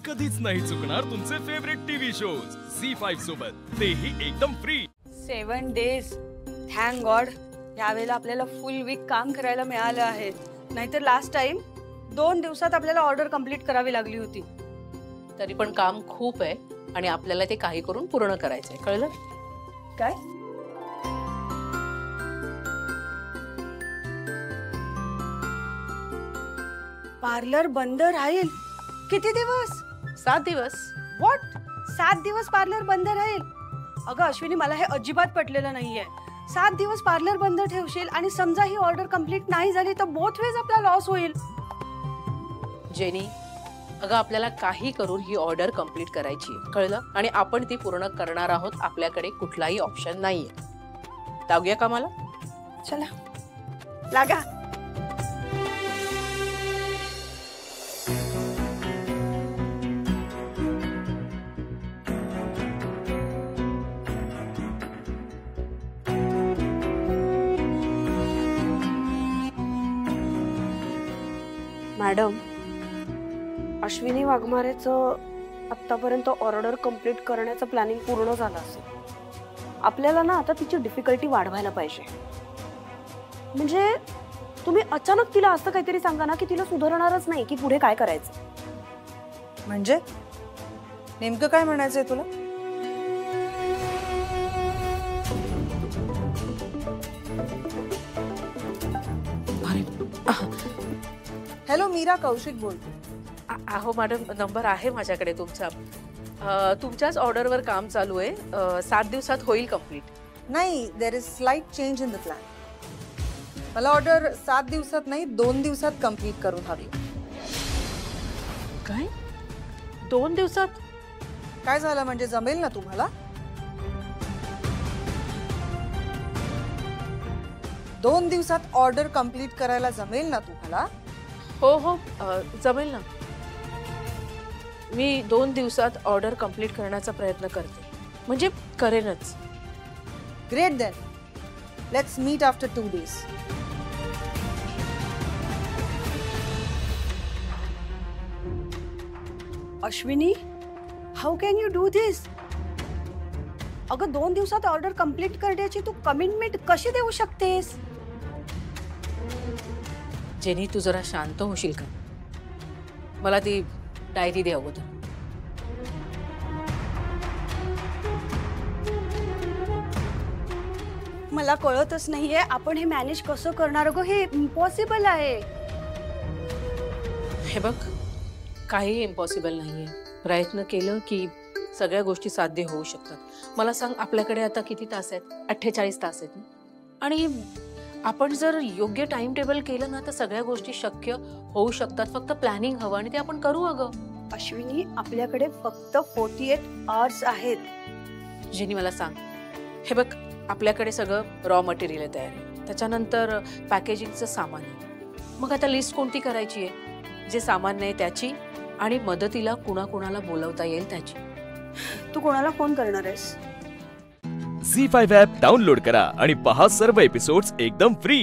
कधीच नाही चुकणार तुमचे फेवरेट टीव्ही शोज झी5 सोबत, तेही एकदम फ्री। 7 डेज, थँक गॉड यावेळेला आपल्याला फुल वीक काम करायला मिळालं आहे। नाहीतर लास्ट टाइम 2 दिवसात आपल्याला ऑर्डर कंप्लीट करावी लागली होती। तरी पण काम खूप आहे आणि आपल्याला ते काही करून पूर्ण करायचंय, कळलं? काय? पार्लर बंद राहील किती दिवस? 7 दिवस। व्हॉट? 7 दिवस पार्लर बंद राहील? अगं अश्विनी, मला हे अजिबात पटलेलं नाहीये। 7 दिवस पार्लर बंद ठेवशील आणि समजा ही ऑर्डर कंप्लीट नाही झाली तर बोथ वेज आपला लॉस होईल। जेनी, अगं आपल्याला काही करून ही ऑर्डर कंप्लीट करायची आहे, कळलं? आणि आपण ती पूर्ण करणार आहोत, आपल्याकडे कुठलाही ऑप्शन नाहीये। लागूया कामाला? चला लागा। मॅडम, अश्विनी वाघमारेचं आतापर्यंत ऑर्डर कंप्लीट करण्याचं प्लॅनिंग पूर्ण झालं असेल। आपल्याला ना आता तिची डिफिकल्टी वाढवायला पाहिजे। म्हणजे तुम्ही अचानक तिला असं काहीतरी सांगा ना की तिला सुधारणारच नाही की पुढे काय करायचं। म्हणजे नेमकं काय म्हणायचंय तुला? हॅलो मीरा, कौशिक बोलते। अहो मॅडम, नंबर आहे माझ्याकडे तुमचा। तुमच्याच ऑर्डरवर काम चालू आहे। 7 दिवसात होईल कंप्लीट। नाही, there is slight change in the plan. मला ऑर्डर 7 दिवसात नाही 2 दिवसात कंप्लीट करून हवी। काय? 2 दिवसात? काय झालं, म्हणजे जमेल ना तुम्हाला? 2 दिवसात ऑर्डर कंप्लीट करायला जमेल ना तुम्हाला? हो हो, जमेल ना। मी 2 दिवसात ऑर्डर कंप्लीट करण्याचा प्रयत्न करते, म्हणजे करेनच। Great then, let's meet after 2 days। Ashwini, how can you do this? अगं 2 दिवसात ऑर्डर कंप्लीट करण्याची तू कमिटमेंट कशी देऊ शकतेस? जेनी, तू जरा शांत होशील का? मला ती डायरी दे अगोदर। मला कळतच नाहीये आपण हे मॅनेज कसं करणार। अगं हे इम्पॉसिबल आहे। हे बघ, काही इम्पॉसिबल नाहीये। प्रयत्न केलं की सगळ्या गोष्टी साध्य होऊ शकतात। मला सांग, आपल्याकडे आता किती तास आहेत? 48 तास आहेत ना? आणि आपण जर योग्य टाइम टेबल केलं ना तर सगळ्या गोष्टी शक्य होऊ शकतात। फक्त प्लॅनिंग हवं आणि ते आपण करू। अगं अश्विनी, आपल्याकडे फक्त 48 आवर्स आहेत। जेनी मला सांग, हे बघ, आपल्याकडे सगळं रॉ मटेरियल तयार आहे, त्याच्यानंतर पॅकेजिंगचं सामान आहे। मग आता लिस्ट कोणती करायची आहे? जे सामान नाही त्याची, आणि मदतीला कुणाकुणाला बोलवता येईल त्याची। तू कोणाला फोन करणार आहेस? झी5 ॲप डाउनलोड करा आणि पहा सर्व एपिसोड्स एकदम फ्री।